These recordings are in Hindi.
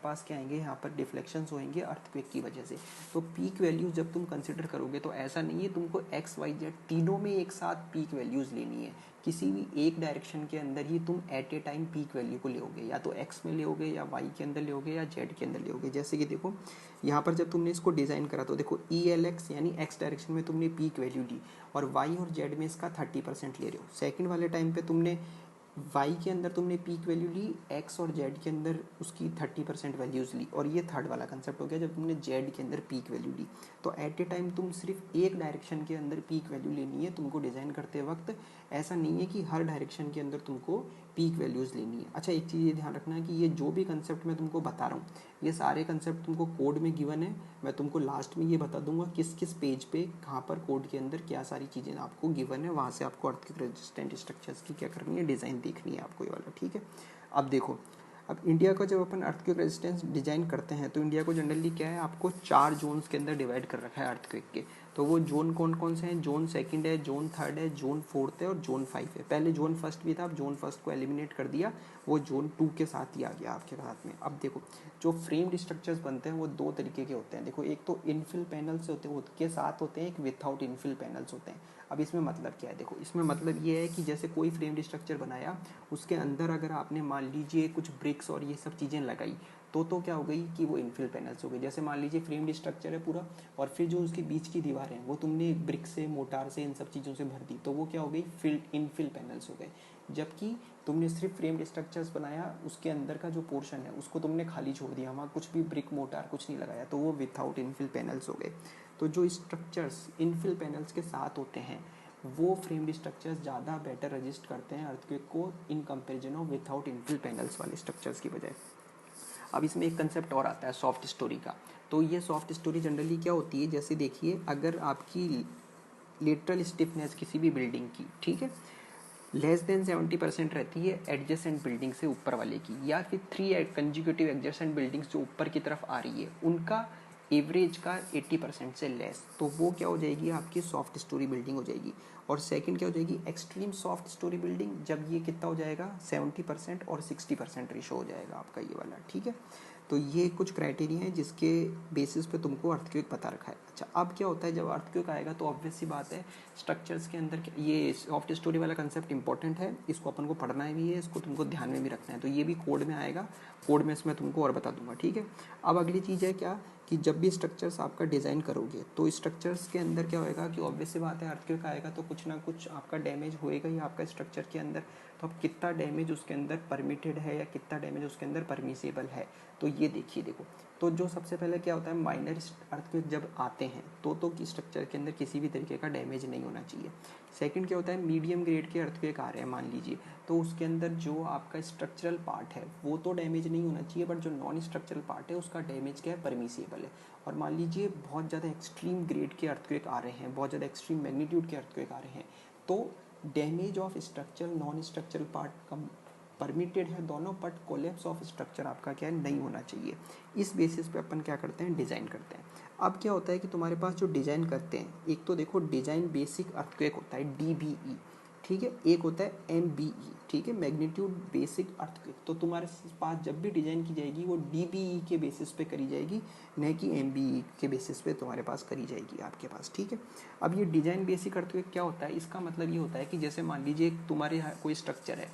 पास क्या आएंगे, यहाँ पर डिफ्लेक्शंस होंगे अर्थक्वेक की वजह से। तो पीक वैल्यूज जब तुम कंसिडर करोगे तो ऐसा नहीं है तुमको एक्स वाई जेड तीनों में एक साथ पीक वैल्यूज लेनी है, किसी भी एक डायरेक्शन के अंदर ही तुम at a time peak value को लोगे, या तो एक्स में लोगे या वाई के अंदर लोगे या जेड के अंदर लोगे। जैसे कि देखो यहाँ पर जब तुमने इसको डिज़ाइन करा तो देखो ई एल एक्स यानी एक्स डायरेक्शन में तुमने पीक वैल्यू ली और वाई और जेड में इसका 30% ले रहे हो। सेकेंड वाले टाइम पे तुमने वाई के अंदर तुमने पीक वैल्यू ली, एक्स और जेड के अंदर उसकी 30% वैल्यूज़ ली, और ये थर्ड वाला कंसेप्ट हो गया जब तुमने जेड के अंदर पीक वैल्यू ली। तो एट ए टाइम तुम सिर्फ एक डायरेक्शन के अंदर पीक वैल्यू लेनी है तुमको डिज़ाइन करते वक्त, ऐसा नहीं है कि हर डायरेक्शन के अंदर तुमको पीक वैल्यूज़ लेनी है। अच्छा एक चीज़ ये ध्यान रखना है कि ये जो भी कंसेप्ट मैं तुमको बता रहा हूँ ये सारे कंसेप्ट तुमको कोड में गिवन है, मैं तुमको लास्ट में ये बता दूंगा किस किस पेज पे कहाँ पर कोड के अंदर क्या सारी चीज़ें आपको गिवन है, वहाँ से आपको अर्थक्वेक रेजिस्टेंट स्ट्रक्चर्स की क्या करनी है, डिज़ाइन देखनी है आपको ये वाला, ठीक है। अब देखो, अब इंडिया का जब अपन अर्थक्वेक रेजिस्टेंस डिजाइन करते हैं तो इंडिया को जनरली क्या है, आपको 4 जोन्स के अंदर डिवाइड कर रखा है अर्थक्वेक के। तो वो जोन कौन कौन से हैं, जोन सेकंड है, जोन थर्ड है, जोन फोर्थ है और जोन 5 है। पहले जोन फर्स्ट भी था, अब जोन फर्स्ट को एलिमिनेट कर दिया, वो जोन 2 के साथ ही आ गया आपके साथ में। अब देखो जो फ्रेम्ड स्ट्रक्चर्स बनते हैं वो 2 तरीके के होते हैं। देखो एक तो इनफिल पैनल्स होते हैं उसके साथ होते हैं, एक विथआउट इनफिल पैनल्स होते हैं। अब इसमें मतलब क्या है, देखो इसमें मतलब ये है कि जैसे कोई फ्रेम्ड स्ट्रक्चर बनाया उसके अंदर अगर आपने मान लीजिए कुछ ब्रिक्स और ये सब चीज़ें लगाई तो क्या हो गई कि वो इनफिल पैनल्स हो गई। जैसे मान लीजिए फ्रेम्ड स्ट्रक्चर है पूरा और फिर जो उसके बीच की दीवारें हैं वो तुमने ब्रिक से, मोटार से, इन सब चीज़ों से भर दी तो वो क्या हो गई, इनफिल पैनल्स हो गए। जबकि तुमने सिर्फ फ्रेम्ड स्ट्रक्चर्स बनाया, उसके अंदर का जो पोर्शन है उसको तुमने खाली छोड़ दिया, वहाँ कुछ भी ब्रिक मोटार कुछ नहीं लगाया, तो वो विथआउट इनफिल पैनल्स हो गए। तो जो स्ट्रक्चर्स इनफिल पैनल्स के साथ होते हैं वो फ्रेम्ड स्ट्रक्चर्स ज़्यादा बेटर रजिस्ट करते हैं अर्थक्वेक को in comparison of without infill panels वाले स्ट्रक्चर्स की बजाय। अब इसमें एक कंसेप्ट और आता है सॉफ्ट स्टोरी का। तो ये सॉफ्ट स्टोरी जनरली क्या होती है, जैसे देखिए अगर आपकी लेटरल स्टिफनेस किसी भी बिल्डिंग की, ठीक है, लेस देन 70% रहती है एडजेसेंट बिल्डिंग से ऊपर वाले की, या फिर 3 कंजिक्यूटिव एडजेसेंट बिल्डिंग्स जो ऊपर की तरफ आ रही है उनका एवरेज का 80% से लेस, तो वो क्या हो जाएगी, आपकी सॉफ्ट स्टोरी बिल्डिंग हो जाएगी। और सेकंड क्या हो जाएगी, एक्सट्रीम सॉफ्ट स्टोरी बिल्डिंग, जब ये कितना हो जाएगा 70% और 60% रेशो हो जाएगा आपका ये वाला, ठीक है। तो ये कुछ क्राइटेरिया हैं जिसके बेसिस पे तुमको अर्थक्वेक पता रखा है। अच्छा अब क्या होता है जब अर्थक्वेक आएगा तो ऑब्वियस सी बात है स्ट्रक्चर्स के अंदर ये सॉफ्ट स्टोरी वाला कंसेप्ट इंपॉर्टेंट है, इसको अपन को पढ़ना भी है, इसको तुमको ध्यान में भी रखना है। तो ये भी कोड में आएगा, कोड में इसमें तुमको और बता दूंगा, ठीक है। अब अगली चीज़ है क्या कि जब भी स्ट्रक्चर्स आपका डिज़ाइन करोगे तो स्ट्रक्चर्स के अंदर क्या होएगा कि ऑब्वियस सी बात है अर्थक्वेक आएगा तो कुछ ना कुछ आपका डैमेज होएगा ही आपका स्ट्रक्चर के अंदर। तो अब कितना डैमेज उसके अंदर परमिटेड है या कितना डैमेज उसके अंदर परमिसेबल है, तो ये देखिए। देखो तो जो सबसे पहले क्या होता है, माइनर अर्थक्वेक जब आते हैं तो कि स्ट्रक्चर के अंदर किसी भी तरीके का डैमेज नहीं होना चाहिए। सेकंड क्या होता है, मीडियम ग्रेड के अर्थक्वेक आ रहे हैं मान लीजिए, तो उसके अंदर जो आपका स्ट्रक्चरल पार्ट है वो तो डैमेज नहीं होना चाहिए, बट जो नॉन स्ट्रक्चरल पार्ट है उसका डैमेज क्या है, परमिसेबल है। और मान लीजिए बहुत ज़्यादा एक्सट्रीम ग्रेड के अर्थक्वेक आ रहे हैं, बहुत ज़्यादा एक्सट्रीम मैग्नीट्यूड के अर्थक्वेक आ रहे हैं, तो damage of structural non structural part come permitted है दोनों, बट कोलेप्स ऑफ स्ट्रक्चर आपका क्या है, नहीं होना चाहिए। इस बेसिस पे अपन क्या करते हैं, डिज़ाइन करते हैं। अब क्या होता है कि तुम्हारे पास जो डिज़ाइन करते हैं, एक तो देखो डिज़ाइन बेसिक अर्थक्वेक होता है DBE, ठीक है, एक होता है MBE, ठीक है, मैग्नीट्यूड बेसिक अर्थक्वेक। तो तुम्हारे पास जब भी डिज़ाइन की जाएगी वो DBE के बेसिस पे करी जाएगी, न कि MBE के बेसिस पे तुम्हारे पास करी जाएगी आपके पास, ठीक है। अब ये डिज़ाइन बेसिक अर्थक्वेक क्या होता है, इसका मतलब ये होता है कि जैसे मान लीजिए तुम्हारे यहाँ कोई स्ट्रक्चर है,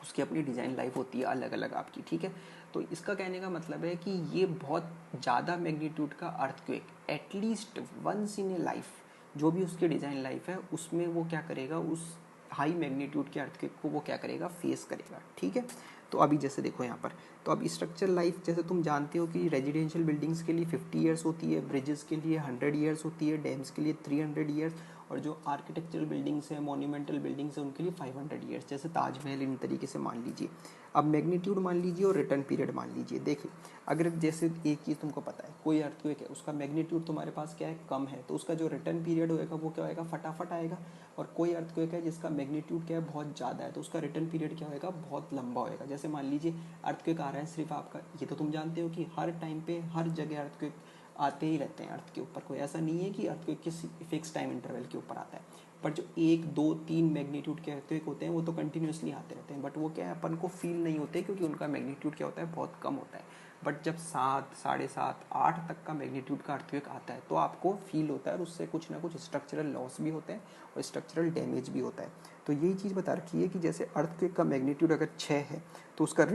उसकी अपनी डिज़ाइन लाइफ होती है अलग अलग आपकी, ठीक है। तो इसका कहने का मतलब है कि ये बहुत ज़्यादा मैग्नीट्यूड का earthquake at least once in a life, जो भी उसकी डिज़ाइन लाइफ है उसमें वो क्या करेगा, उस हाई मैग्नीट्यूड के अर्थक्वेक को वो क्या करेगा, फेस करेगा, ठीक है। तो अभी जैसे देखो यहाँ पर, तो अब स्ट्रक्चर लाइफ जैसे तुम जानते हो कि रेजिडेंशियल बिल्डिंग्स के लिए 50 ईयर्स होती है, ब्रिजेस के लिए 100 ईयर्स होती है, डैम्स के लिए 300 ईयर्स, और जो आर्किटेक्चरल बिल्डिंग्स है, मोन्यूमेंटल बिल्डिंग्स है, उनके लिए 500 ईयर्स, जैसे ताजमहल इन तरीके से मान लीजिए। अब मैग्नीट्यूड मान लीजिए और रिटर्न पीरियड मान लीजिए। देखिए अगर जैसे एक चीज़ तुमको पता है, कोई अर्थक्वेक है उसका मैग्नीट्यूड तुम्हारे पास क्या है, कम है, तो उसका जो रिटर्न पीरियड होएगा वो क्या होएगा, फटाफट आएगा। और कोई अर्थक्वेक है जिसका मैग्नीट्यूड क्या है, बहुत ज़्यादा है, तो उसका रिटर्न पीरियड क्या होएगा, बहुत लंबा होएगा। जैसे मान लीजिए अर्थक्वेक आ रहा है सिर्फ आपका, ये तो तुम जानते हो कि हर टाइम पे हर जगह अर्थक्वेक आते ही रहते हैं अर्थ के ऊपर, कोई ऐसा नहीं है कि अर्थक्वेक किसी फिक्स टाइम इंटरवल के ऊपर आता है। पर जो 1, 2, 3 मैग्नीट्यूड के अर्थक्वेक होते हैं वो तो कंटिन्यूसली आते रहते हैं, बट वो क्या है अपन को फील नहीं होते क्योंकि उनका मैग्नीट्यूड क्या होता है, बहुत कम होता है। बट जब 7, 7.5, 8 तक का मैग्नीट्यूड का अर्थक्वेक आता है तो आपको फील होता है और उससे कुछ ना कुछ स्ट्रक्चरल लॉस भी होते हैं और स्ट्रक्चरल डैमेज भी होता है। तो यही चीज़ बता रखी है कि जैसे अर्थक्वेक का मैग्नीट्यूड अगर 6 है तो उसका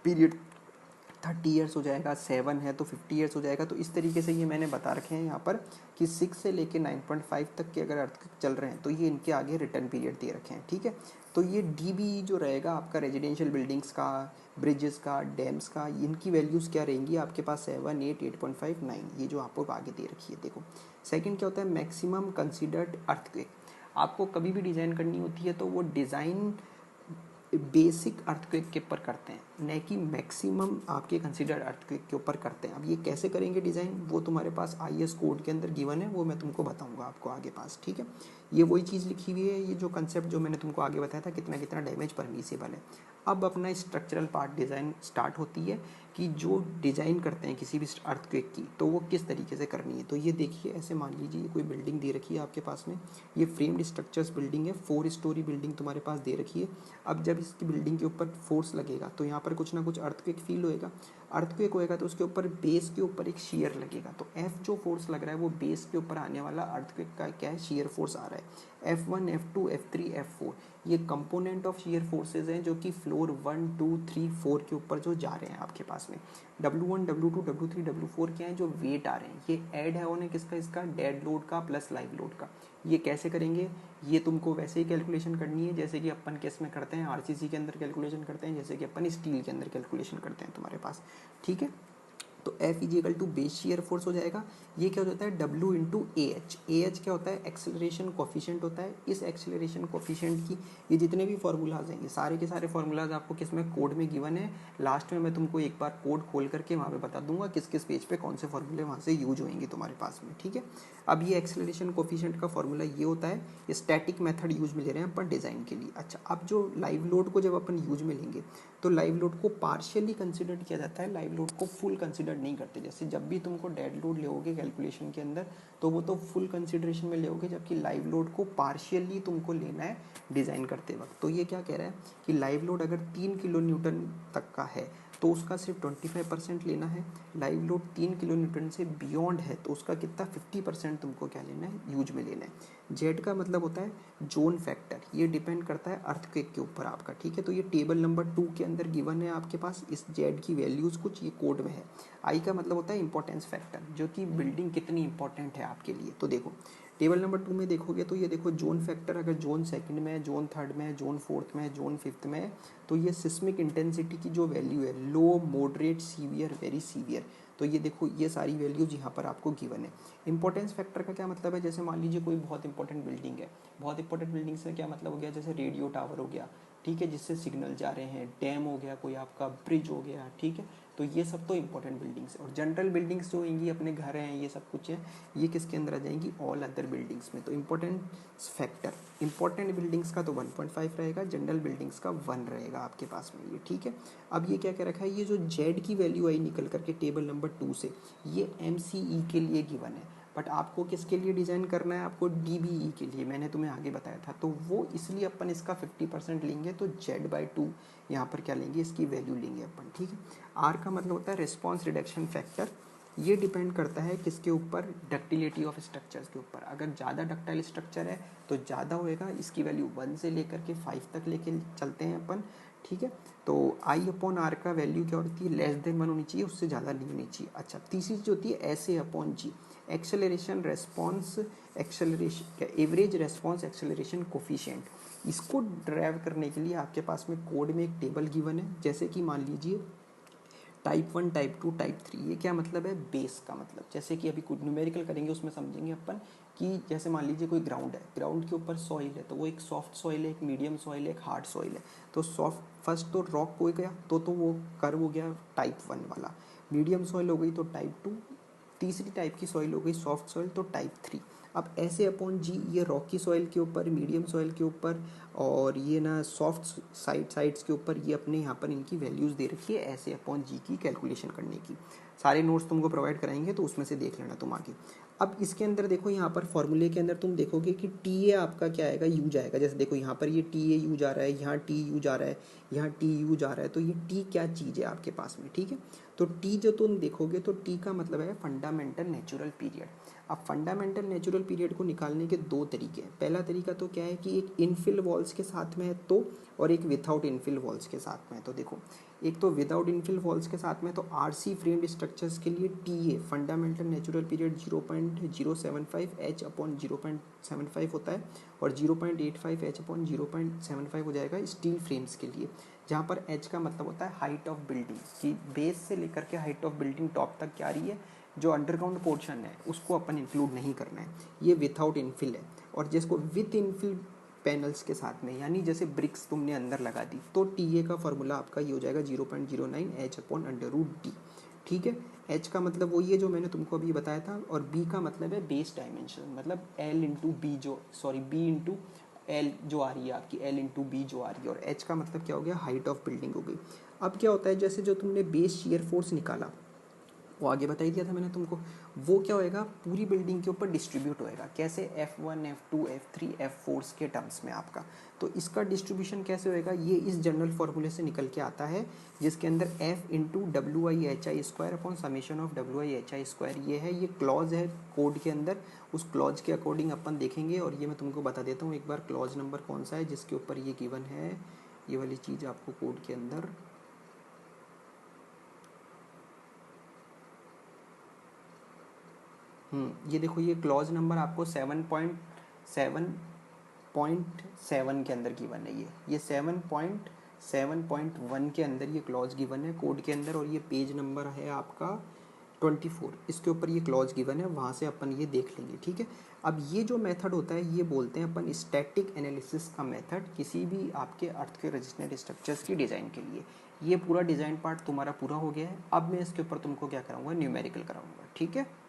पीरियड 30 ईयर्स हो जाएगा, 7 है तो 50 ईयर्स हो जाएगा। तो इस तरीके से ये मैंने बता रखे हैं यहाँ पर कि 6 से लेके 9.5 तक के अगर अर्थक्वेक चल रहे हैं तो ये इनके आगे रिटर्न पीरियड दे रखे हैं, ठीक है। तो ये डीबी जो रहेगा आपका रेजिडेंशियल बिल्डिंग्स का, ब्रिजेस का, डैम्स का, इनकी वैल्यूज़ क्या रहेंगी आपके पास 7, 8, 8.5, 9, ये जो आपको आगे दे रखी है। देखो सेकंड क्या होता है, मैक्सिमम कंसिडर्ड अर्थक्वेक। आपको कभी भी डिज़ाइन करनी होती है तो वो डिज़ाइन बेसिक अर्थक्वेक के ऊपर करते हैं, न कि मैक्सिमम आपके कंसिडर्ड अर्थक्वेक के ऊपर करते हैं। अब ये कैसे करेंगे डिज़ाइन, वो तुम्हारे पास IS कोड के अंदर गिवन है, वो मैं तुमको बताऊंगा आपको आगे पास, ठीक है। ये वही चीज़ लिखी हुई है, ये जो कंसेप्ट जो मैंने तुमको आगे बताया था कितना कितना डैमेज परमिसिबल है। अब अपना स्ट्रक्चरल पार्ट डिज़ाइन स्टार्ट होती है कि जो डिज़ाइन करते हैं किसी भी अर्थक्वेक की तो वो किस तरीके से करनी है। तो ये देखिए, ऐसे मान लीजिए कोई बिल्डिंग दे रखी है आपके पास में, ये फ्रेम्ड स्ट्रक्चर्स बिल्डिंग है, 4 स्टोरी बिल्डिंग तुम्हारे पास दे रखी है। अब जब इसकी बिल्डिंग के ऊपर फोर्स लगेगा तो यहाँ पर कुछ ना कुछ अर्थक्वेक फील होएगा। अर्थक्वेक होएगा तो उसके ऊपर बेस के ऊपर एक शियर लगेगा। तो F जो फोर्स लग रहा है वो बेस के ऊपर आने वाला अर्थक्वेक का क्या है, शियर फोर्स आ रहा है। F1, F2, F3, F4 ये कंपोनेंट ऑफ शियर फोर्सेज हैं जो कि फ्लोर 1, 2, 3, 4 के ऊपर जो जा रहे हैं आपके पास में। W1, W2, W3, W4 क्या है, जो वेट आ रहे हैं, ये ऐड है होने किसका, इसका डेड लोड का प्लस लाइव लोड का। ये कैसे करेंगे, ये तुमको वैसे ही कैलकुलेशन करनी है जैसे कि अपन केस में करते हैं, RCC के अंदर कैलकुलेशन करते हैं, जैसे कि अपन स्टील के अंदर कैलकुलेशन करते हैं तुम्हारे पास, ठीक है। तो F is equal to base shear force हो जाएगा। ये क्या हो जाता है, W इंटू AH। AH क्या होता है, एक्सेलरेशन कोफिशिएंट होता है। इस एक्सेलरेशन कोफिशिएंट की ये जितने भी फार्मूलाज हैं, ये सारे के सारे फार्मूलाज आपको किस में, कोड में गिवन है। लास्ट में मैं तुमको एक बार कोड खोल करके वहाँ पे बता दूंगा किस किस पेज पे कौन से फार्मूले वहाँ से यूज होंगे तुम्हारे पास में, ठीक है। अब ये एक्सेलरेशन कोफिशिएंट का फार्मूला ये होता है, ये स्टैटिक मेथड यूज में ले रहे हैं अपन डिज़ाइन के लिए। अच्छा, अब जो लाइव लोड को जब अपन यूज में लेंगे तो लाइव लोड को पार्शियली कंसिडर किया जाता है, लाइव लोड को फुल कंसिडर नहीं करते। जैसे जब भी तुमको डेड लोड लोगे कैलकुलेशन के अंदर तो वो तो फुल कंसिडरेशन में लोगे, जबकि लाइव लोड को पार्शियली तुमको लेना है डिज़ाइन करते वक्त। तो ये क्या कह रहा है कि लाइव लोड अगर 3 किलो न्यूटन तक का है तो उसका सिर्फ 25% लेना है। लाइव लोड 3 किलो न्यूटन से बियॉन्ड है तो उसका कितना, 50% तुमको क्या लेना है, यूज में लेना है। जेड का मतलब होता है जोन फैक्टर, ये डिपेंड करता है अर्थक्वेक के ऊपर आपका, ठीक है। तो ये टेबल नंबर 2 के अंदर गिवन है आपके पास, इस जेड की वैल्यूज़ कुछ ये कोड में है। आई का मतलब होता है इंपॉर्टेंस फैक्टर, जो कि बिल्डिंग कितनी इंपॉर्टेंट है आपके लिए। तो देखो टेबल नंबर 2 में देखोगे तो ये देखो जोन फैक्टर, अगर जोन सेकंड में है, जोन थर्ड में है, जोन फोर्थ में है, जोन फिफ्थ में है, तो ये सिस्मिक इंटेंसिटी की जो वैल्यू है, लो, मॉडरेट, सीवियर, वेरी सीवियर, तो ये देखो ये सारी वैल्यूज यहाँ पर आपको गिवन है। इंपॉर्टेंस फैक्टर का क्या मतलब है, जैसे मान लीजिए कोई बहुत इंपॉर्टेंट बिल्डिंग है, बहुत इंपॉर्टेंट बिल्डिंग से क्या मतलब हो गया, जैसे रेडियो टावर हो गया, ठीक है, जिससे सिग्नल जा रहे हैं, डैम हो गया, कोई आपका ब्रिज हो गया, ठीक है। तो ये सब तो इंपॉर्टेंट बिल्डिंग्स है। और जनरल बिल्डिंग्स जो होंगी, अपने घर हैं, ये सब कुछ है, ये किसके अंदर आ जाएंगी, ऑल अदर बिल्डिंग्स में। तो इंपॉर्टेंट फैक्टर इंपॉर्टेंट बिल्डिंग्स का तो 1.5 रहेगा, जनरल बिल्डिंग्स का 1 रहेगा आपके पास में, ये ठीक है। अब ये क्या कह रखा है, ये जो जेड की वैल्यू आई निकल करके टेबल नंबर 2 से, ये MCE के लिए गिवन है। बट आपको किसके लिए डिज़ाइन करना है, आपको DBE के लिए, मैंने तुम्हें आगे बताया था। तो वो इसलिए अपन इसका 50% लेंगे, तो Z/2 यहाँ पर क्या लेंगे, इसकी वैल्यू लेंगे अपन, ठीक है। R का मतलब होता है रिस्पॉन्स रिडक्शन फैक्टर। ये डिपेंड करता है किसके ऊपर, डक्टिलिटी ऑफ स्ट्रक्चर्स के ऊपर। अगर ज़्यादा डक्टाइल स्ट्रक्चर है तो ज़्यादा होएगा, इसकी वैल्यू 1 से लेकर के 5 तक लेके चलते हैं अपन, ठीक है। तो I/R का वैल्यू क्या होती है, लेस देन 1 होनी चाहिए, उससे ज़्यादा नहीं होनी चाहिए। अच्छा, तीसरी जो होती है SA/G, acceleration response, acceleration average response acceleration coefficient. इसको ड्राइव करने के लिए आपके पास में कोड में एक टेबल गिवन है, जैसे कि मान लीजिए टाइप 1, टाइप 2, टाइप 3। ये क्या मतलब है, बेस का मतलब। जैसे कि अभी कुछ न्यूमेरिकल करेंगे उसमें समझेंगे अपन कि जैसे मान लीजिए कोई ग्राउंड है, ग्राउंड के ऊपर सॉइल है, तो वो एक सॉफ्ट सॉइल है, एक मीडियम सॉइल है, एक हार्ड सॉइल है। तो सॉफ्ट फर्स्ट तो रॉक हो गया, तो वो कर्व हो गया टाइप 1 वाला। मीडियम सॉइल हो गई तो टाइप 2, तीसरी टाइप की सॉइल हो गई सॉफ्ट सॉइल, तो टाइप 3। अब ऐसे अपॉन जी ये रॉकी सॉइल के ऊपर, मीडियम सॉइल के ऊपर और ये ना सॉफ्ट साइड्स के ऊपर ये अपने यहाँ पर इनकी वैल्यूज़ दे रखी है ऐसे अपॉन जी की कैलकुलेशन करने की। सारे नोट्स तुमको प्रोवाइड कराएंगे तो उसमें से देख लेना तुम आगे। अब इसके अंदर देखो यहाँ पर फॉर्मूले के अंदर तुम देखोगे कि टी ए आपका क्या आएगा, यू जाएगा। जैसे देखो यहाँ पर ये टी ए यू जा रहा है, यहाँ टी यू जा रहा है, यहाँ टी यू जा रहा है, तो ये टी क्या चीज़ है आपके पास में, ठीक है। तो टी जो तुम देखोगे तो टी का मतलब है फंडामेंटल नेचुरल पीरियड। अब फंडामेंटल नेचुरल पीरियड को निकालने के दो तरीके हैं। पहला तरीका तो क्या है कि एक इनफिल वॉल्स के साथ में है तो, और एक विदाउट इनफिल वॉल्स के साथ में है। तो देखो एक तो विदाउट इनफिल वॉल्स के साथ में तो आरसी फ्रेम्ड स्ट्रक्चर्स के लिए T a fundamental natural period 0.075 H upon 0.75 होता है और 0.85 एच अपॉन 0.75 हो जाएगा स्टील फ्रेम्स के लिए, जहाँ पर एच का मतलब होता है हाइट ऑफ बिल्डिंग की बेस से लेकर के हाइट ऑफ बिल्डिंग टॉप तक क्या आ रही है, जो अंडरग्राउंड पोर्शन है उसको अपन इंक्लूड नहीं करना है, ये विथआउट इनफिल है। और जिसको विथ इनफिल पैनल्स के साथ में, यानी जैसे ब्रिक्स तुमने अंदर लगा दी, तो टी ए का फॉर्मूला आपका ये हो जाएगा 0.09 एच अपॉन √d, ठीक है। एच का मतलब वही है जो मैंने तुमको अभी बताया था, और बी का मतलब है बेस डायमेंशन, मतलब L into B B into L जो आ रही है आपकी, एल इंटू बी जो आ रही है, और एच का मतलब क्या हो गया, हाइट ऑफ बिल्डिंग हो गई। अब क्या होता है, जैसे जो तुमने बेस शियर फोर्स निकाला वो आगे बता ही दिया था मैंने तुमको, वो क्या होएगा पूरी बिल्डिंग के ऊपर डिस्ट्रीब्यूट होएगा। कैसे, F1 F2 F3 F4 के टर्म्स में आपका। तो इसका डिस्ट्रीब्यूशन कैसे होएगा, ये इस जनरल फॉर्मूले से निकल के आता है, जिसके अंदर F into WI/HI² upon summation of WI/HI², ये है, ये क्लॉज है कोड के अंदर। उस क्लॉज के अकॉर्डिंग अपन देखेंगे, और ये मैं तुमको बता देता हूँ एक बार क्लॉज नंबर कौन सा है जिसके ऊपर ये गिवन है, ये वाली चीज़ आपको कोड के अंदर ये देखो, ये क्लॉज नंबर आपको 7.7 के अंदर गिवन है। ये 7.7.1 के अंदर ये क्लॉज गिवन है कोड के अंदर, और ये पेज नंबर है आपका 24, इसके ऊपर ये क्लॉज गिवन है, वहाँ से अपन ये देख लेंगे, ठीक है। अब ये जो मेथड होता है ये बोलते हैं अपन स्टैटिक एनालिसिस का मेथड, किसी भी आपके अर्थ के रेजिस्टेंट स्ट्रक्चर्स की डिज़ाइन के लिए। ये पूरा डिज़ाइन पार्ट तुम्हारा पूरा हो गया है। अब मैं इसके ऊपर तुमको क्या कराऊंगा, न्यूमेरिकल कराऊंगा, ठीक है।